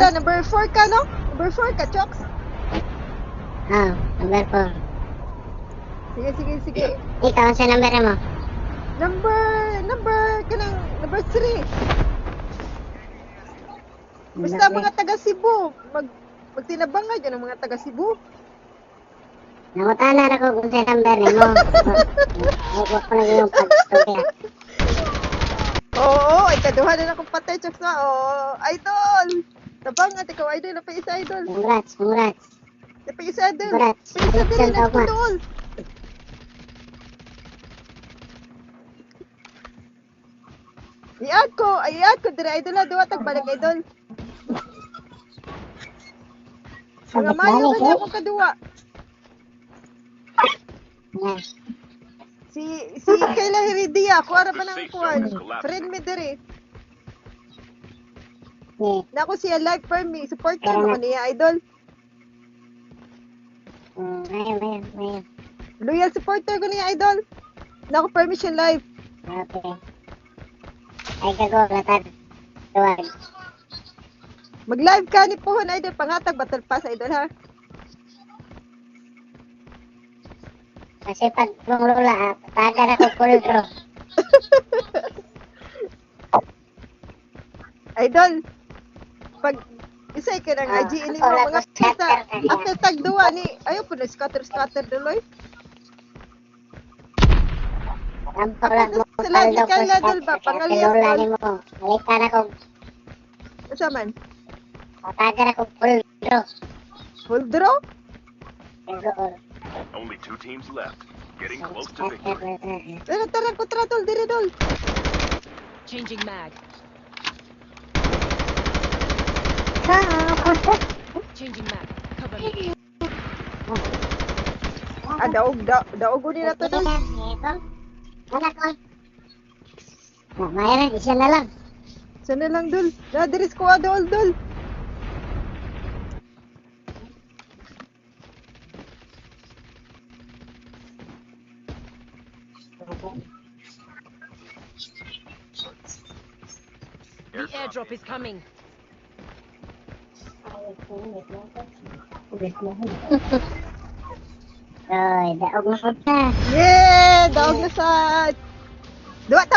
Pila, number 4 ka, no? Number 4 ka, Choks? Number 4. Sige. Ikaw, sa number mo? Number 3. Basta mga taga Cebu, magtinabangan dyan ang mga taga Cebu. Nangutanan ako kung sa number ni mo. Huwag ko lang yung pag-storya. Oo, ikaduha na akong patay, Choks na. Oo, idol! Tabangan, ikaw idol, na pa isa idol. Congrats. Na pa isa idol. Congrats. Pa isa din Congrats, na Toma. idol. Iad ko, dire idol na, duwa tag balik idol. Mga mayo Balik, ka niya akong kaduwa. Yan. Si Kayla Heredia, kuwara ba ng kuwan? Friend me dire. Yeah. Nako siya live for me, supporter mo niya idol. Ngayon. Loyal supporter ko niya idol. Nako permission live. Okay. Ay, kago, latad. Tuwag. Mag-live ka ni Pohon idol, pangatag battle pass idol ha. Kasi pag mong lula, taga na ko full draw. Idol, pag isay ka ng IG ini mo mga pita, after tag duwa ni, ayaw po na scatter duloy. Tampo lang mo, Sa lagi kaldo ko ka sa ladol ba, kasi pangalias lula dol. ni mo. Halika na ko, Asa man? taga na ko full draw. Full draw? Siguro. Only 2 teams left. Getting close to victory. Tara, kontra dol, dire dol. Changing mag. Changing mag. Cover me. Daog ni na to dol. Wala ko. Mayroon, isa na lang. Sana lang dol. Na diris ko dol. The airdrop is coming. Rồi, daog na ko ta. Yeah, daog na sa. Duwa